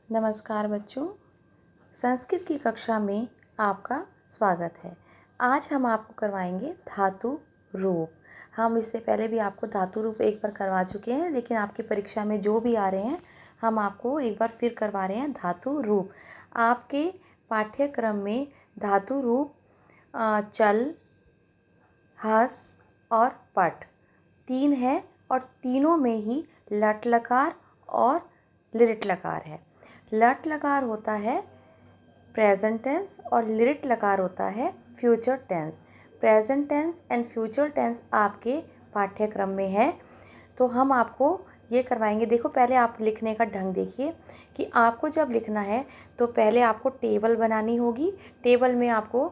नमस्कार बच्चों, संस्कृत की कक्षा में आपका स्वागत है। आज हम आपको करवाएंगे धातु रूप। हम इससे पहले भी आपको धातु रूप एक बार करवा चुके हैं, लेकिन आपकी परीक्षा में जो भी आ रहे हैं हम आपको एक बार फिर करवा रहे हैं धातु रूप। आपके पाठ्यक्रम में धातु रूप चल, हस और पट 3 है और तीनों में ही लट लकार और लिरिट लकार है। लट लकार होता है प्रेजेंट टेंस और लिरिट लकार होता है future tense. Present tense and future tense आपके पाठ्यक्रम में है, तो हम आपको ये करवाएंगे। देखो, पहले आप लिखने का ढंग देखिए कि आपको जब लिखना है तो पहले आपको टेबल बनानी होगी। टेबल में आपको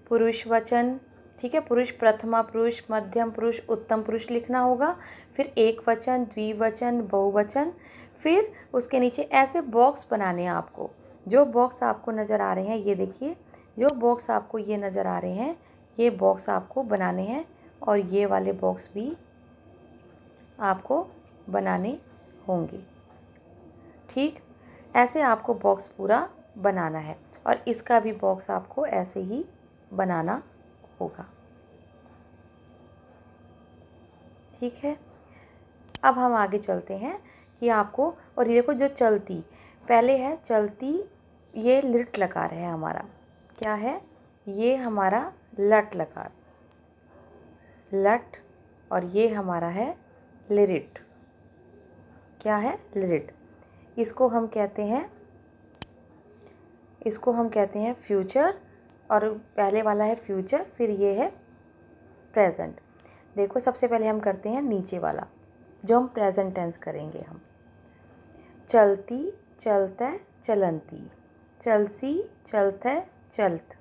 पुरुष वचन, ठीक है, पुरुष, प्रथमा पुरुष, मध्यम पुरुष, उत्तम पुरुष लिखना होगा। फिर एक वचन, द्विवचन, बहुवचन, फिर उसके नीचे ऐसे बॉक्स बनाने हैं आपको। जो बॉक्स आपको नज़र आ रहे हैं, ये देखिए, जो बॉक्स आपको ये नज़र आ रहे हैं, ये बॉक्स आपको बनाने हैं और ये वाले बॉक्स भी आपको बनाने होंगे। ठीक, ऐसे आपको बॉक्स पूरा बनाना है और इसका भी बॉक्स आपको ऐसे ही बनाना होगा। ठीक है, अब हम आगे चलते हैं कि आपको, और ये देखो, जो चलती पहले है, चलती, ये लिट लकार है हमारा। क्या है? ये हमारा लट लकार, लट, और ये हमारा है लिरिट। क्या है? लिरिट। इसको हम कहते हैं फ्यूचर, और पहले वाला है फ्यूचर, फिर ये है प्रेजेंट। देखो, सबसे पहले हम करते हैं नीचे वाला, जो हम प्रेजेंट टेंस करेंगे। हम चलती, चलते, चलंती, चलसी, चलते, चलत,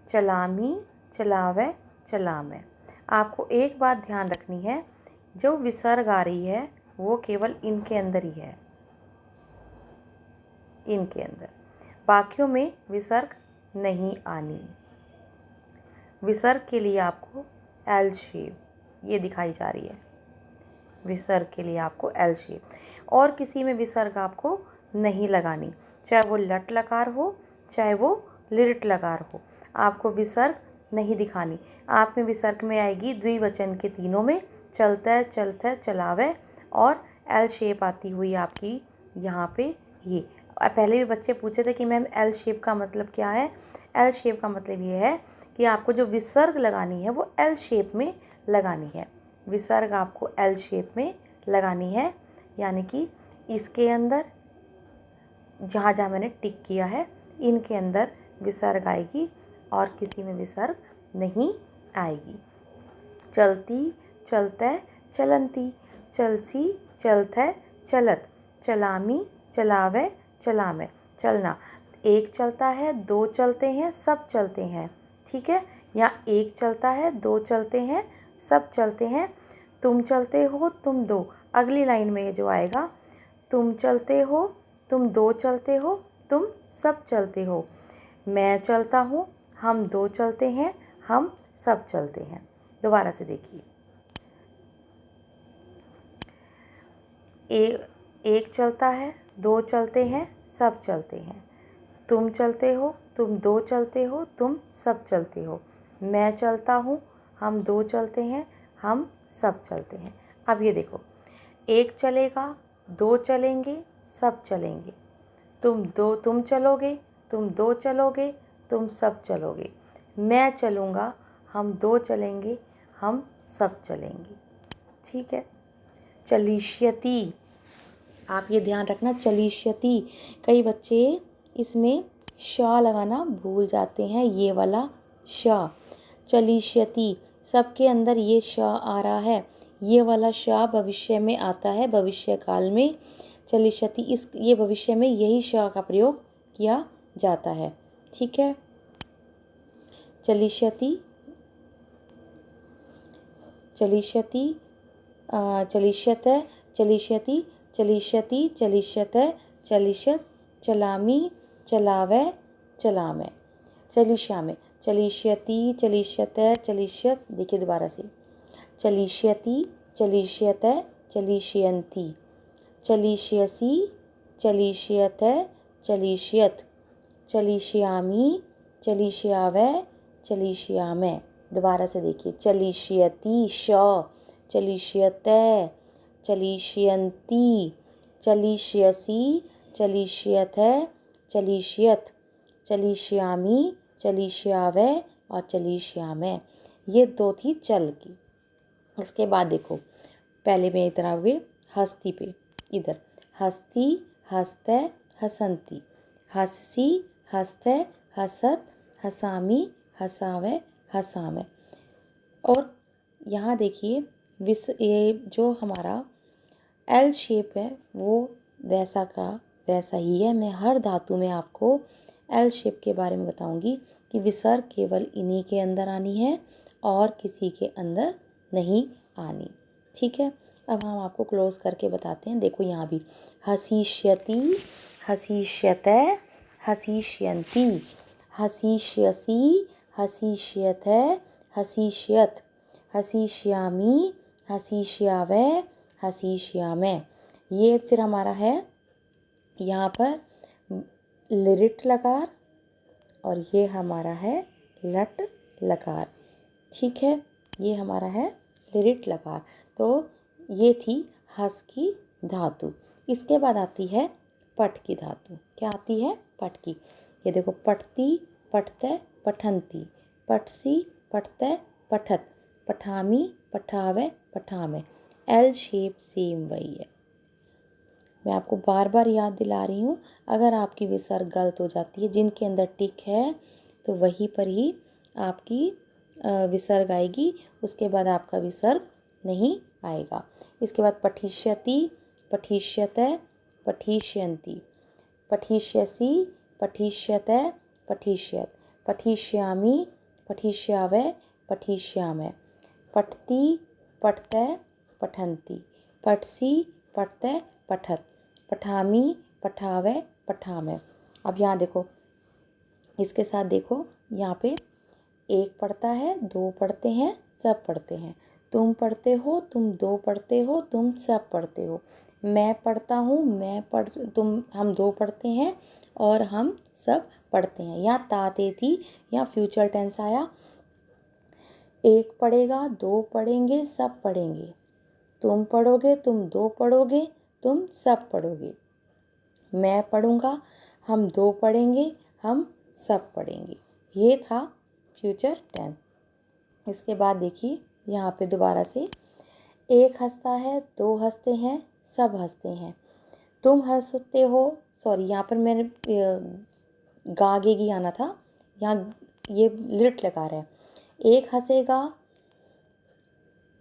चलामी, चलावे, चलामे। आपको एक बात ध्यान रखनी है, जो विसर्ग आ रही है वो केवल इनके अंदर ही है, इनके अंदर। बाकियों में विसर्ग नहीं आनी। विसर्ग के लिए आपको एल शेप ये दिखाई जा रही है, विसर्ग के लिए आपको एल शेप, और किसी में विसर्ग आपको नहीं लगानी, चाहे वो लट लकार हो चाहे वो लिरिट लकार हो, आपको विसर्ग नहीं दिखानी। आप में विसर्ग में आएगी द्विवचन के तीनों में, चलते, चलते, चलावे, और एल शेप आती हुई आपकी यहाँ पे। ये पहले भी बच्चे पूछे थे कि मैम एल शेप का मतलब क्या है। एल शेप का मतलब ये है कि आपको जो विसर्ग लगानी है वो एल शेप में लगानी है। विसर्ग आपको एल शेप में लगानी है, यानी कि इसके अंदर जहाँ जहाँ मैंने टिक किया है इनके अंदर विसर्ग आएगी और किसी में विसर्ग नहीं आएगी। चलती, चलते, चलंती, चलसी, चलते, चलत, चलामी, चलावे, चलामे। चलना, एक चलता है, दो चलते हैं, सब चलते हैं। ठीक है, यहाँ एक चलता है, दो चलते हैं, सब चलते हैं। तुम चलते हो, तुम दो, अगली लाइन में जो आएगा, तुम चलते हो, तुम दो चलते हो, तुम सब चलते हो। मैं चलता हूँ, हम दो चलते हैं, हम सब चलते हैं। दोबारा से देखिए, एक चलता है, दो चलते हैं, सब चलते हैं। तुम चलते हो, तुम दो चलते हो, तुम सब चलते हो। मैं चलता हूँ, हम दो चलते हैं, हम सब चलते हैं। अब ये देखो, एक चलेगा, दो चलेंगे, सब चलेंगे। तुम चलोगे, तुम दो चलोगे, तुम सब चलोगे। मैं चलूँगा, हम दो चलेंगे, हम सब चलेंगे। ठीक है, चलिष्यति, आप ये ध्यान रखना, चलिष्यति। कई बच्चे इसमें श लगाना भूल जाते हैं, ये वाला श, चलिष्यति, सबके अंदर ये श आ रहा है। ये वाला श भविष्य में आता है, भविष्य काल में चलिष्यति, ये भविष्य में यही श का प्रयोग किया जाता है। ठीक है, चलिष्यति, चलिष्यति, चलिष्यते, चलिष्यति, चलिष्यति, चलिष्यते, चलिष्यत, चलामी, चलावे, चलामे, चलिष्यामे, चलिष्यति, चलिष्यते, चलिष्यत। देखिए दोबारा से, चलिष्यति, चलिष्यते, चलिष्यन्ति, चलिष्यसि, चलिष्यते, चलिष्यत, चलिष्यामि, चलिष्यावै, चलिष्यामि। दोबारा से देखिए, चलिष्यति श, चलिष्यते, चलिष्यन्ति, चलिष्यसि, चलिष्यथे, चलिष्यत, चलिष्यामि, चलिष्यावै और चलिष्यामि। ये 2 थी चल की। इसके बाद देखो, पहले में इधर आओगे हस्ती पे, इधर हस्ती, हस्ते, हसन्ति, हससि, हस्ते, हसत, हसामि, हसावे, हसामे। और यहाँ देखिए ये जो हमारा एल शेप है वो वैसा का वैसा ही है। मैं हर धातु में आपको एल शेप के बारे में बताऊंगी कि विसर्ग केवल इन्हीं के अंदर आनी है और किसी के अंदर नहीं आनी। ठीक है, अब हम आपको क्लोज करके बताते हैं। देखो यहाँ भी हसीष्यति, हसीष्यते, हसीष्यन्ति, हसीष्यसि, हसीष्यथे, हसीष्यत, हसीष्यामि, हसीष्यावै, हसीष्यामे। ये फिर हमारा है यहाँ पर लिरिट लकार और ये हमारा है लट लकार। ठीक है, ये हमारा है लिरिट लकार। तो ये थी हस की धातु। इसके बाद आती है पट की धातु। क्या आती है? पट की। ये देखो, पठती, पठते, पठन्ति, पठसि, पठते, पठत, पठामि, पठावे, पठामे। एल शेप सेम वही है। मैं आपको बार बार याद दिला रही हूँ, अगर आपकी विसर्ग गलत हो जाती है, जिनके अंदर टिक है तो वहीं पर ही आपकी विसर्ग आएगी, उसके बाद आपका विसर्ग नहीं आएगा। इसके बाद पठिष्यति, पठिष्यते, पठिष्यन्ति, पठिष्यसि, पठिष्यते, पठिष्यत, पठिष्यामि, पठिष्यावै, पठिष्यामे, पठति, पठते, पठन्ति, पठसि, पठते, पठत, पठामि, पठावे, पठामे। अब यहाँ देखो, इसके साथ देखो, यहाँ पे एक पढ़ता है, दो पढ़ते हैं, सब पढ़ते हैं। तुम पढ़ते हो, तुम दो पढ़ते हो, तुम सब पढ़ते हो। मैं पढ़ता हूँ, हम दो पढ़ते हैं और हम सब पढ़ते हैं। यहाँ ताते थी, यहाँ फ्यूचर टेंस आया। एक पढ़ेगा, दो पढ़ेंगे, सब पढ़ेंगे। तुम पढ़ोगे, तुम दो पढ़ोगे, तुम सब पढ़ोगे। मैं पढ़ूँगा, हम दो पढ़ेंगे, हम सब पढ़ेंगे। ये था फ्यूचर टेंस। इसके बाद देखिए यहाँ पे दोबारा से, एक हंसता है, दो हंसते हैं, सब हंसते हैं। तुम हंसते हो, सॉरी यहाँ पर मैंने गा आगे आना था, यहाँ ये लिट लगा रहा है। एक हंसेगा,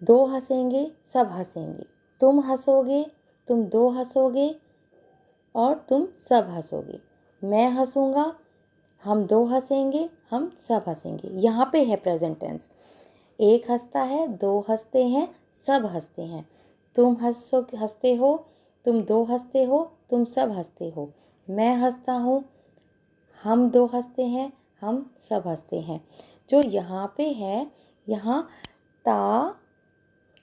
दो हंसेंगे, सब हंसेंगे। तुम हंसोगे, तुम दो हंसोगे और तुम सब हंसोगे। मैं हंसूंगा, हम दो हंसेंगे, हम सब हंसेंगे। यहाँ पे है प्रेजेंट टेंस। एक हंसता है, दो हंसते हैं, सब हंसते हैं। तुम हंसते हो, तुम दो हंसते हो, तुम सब हंसते हो। मैं हंसता हूँ, हम दो हंसते हैं, हम सब हंसते हैं। जो यहाँ पे है, यहाँ ता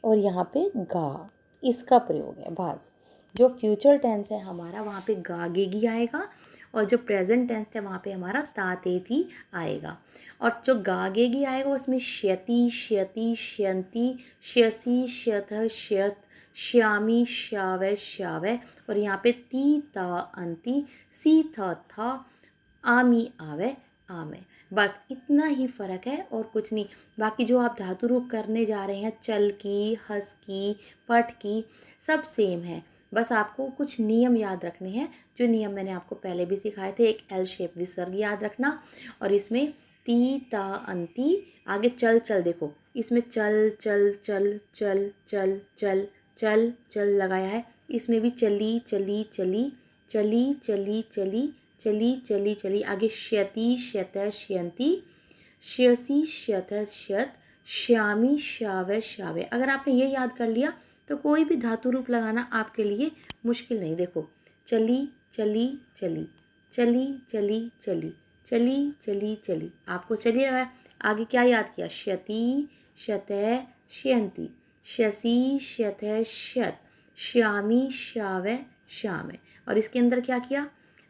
और यहाँ पे गा, इसका प्रयोग है बस। जो फ्यूचर टेंस है हमारा, वहाँ पे गागेगी आएगा और जो प्रेजेंट टेंस है वहाँ पे हमारा तातेती आएगा। और जो गागेगी आएगा उसमें श्यति, श्यति, श्यन्ति, श्यसि, श्यथ, श्यत, श्यामी, श्यावै, श्यावै। और यहाँ पे ती, ता, अंति, सी, थ, था, आमी, आवे, आमे। बस इतना ही फ़र्क है और कुछ नहीं। बाकी जो आप धातु रूप करने जा रहे हैं, चल की, हस की, पट की, सब सेम है। बस आपको कुछ नियम याद रखने हैं, जो नियम मैंने आपको पहले भी सिखाए थे। एक एल शेप विसर्ग याद रखना, और इसमें ती, ता, अंति, आगे चल चल देखो, इसमें चल चल चल चल चल चल चल चल लगाया है। इसमें भी चली चली चली चली चली चली चली चली चली, आगे श्यति, श्यत, श्यन्ति, श्यसि, श्यथ, श्यत, श्यामी, श्यावै, श्यावे। अगर आपने ये याद कर लिया तो कोई भी धातु रूप लगाना आपके लिए मुश्किल नहीं। देखो, चली चली चली, चली चली चली, चली चली चली, आपको चली लगा। आगे क्या याद किया? श्यति, श्यतै, श्यन्ति, श्यसि, श्यथै, श्यत, श्यामी, श्यावै, श्यामे। और इसके अंदर क्या किया?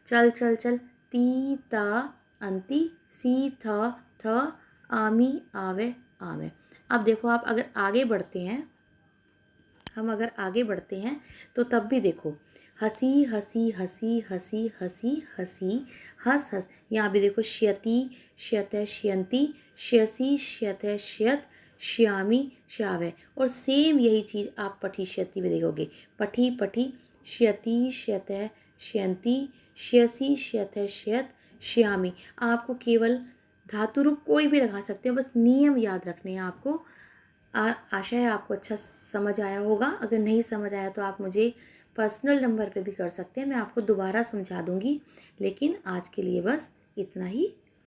चल चल चल, ती ता अंति, सी थ आमी आवे आवे। अब देखो आप अगर आगे बढ़ते हैं, हम अगर आगे बढ़ते हैं तो तब भी देखो, हसी हसी हसी हसी हसी हसी, हंस हंस, यहाँ भी देखो श्यति श्यत श्यंती, श्यसी श्यत श्यत, श्यामी श्यावै। और सेम यही चीज़ आप पठिष्यति में देखोगे, पठी पठी, श्यति श्यत श्यंती, श्यसी श्यत श्यत, श्यामी। आपको केवल धातु रूप कोई भी लगा सकते हो, बस नियम याद रखने हैं आपको। आशा है आपको अच्छा समझ आया होगा। अगर नहीं समझ आया तो आप मुझे पर्सनल नंबर पे भी कर सकते हैं, मैं आपको दोबारा समझा दूंगी। लेकिन आज के लिए बस इतना ही।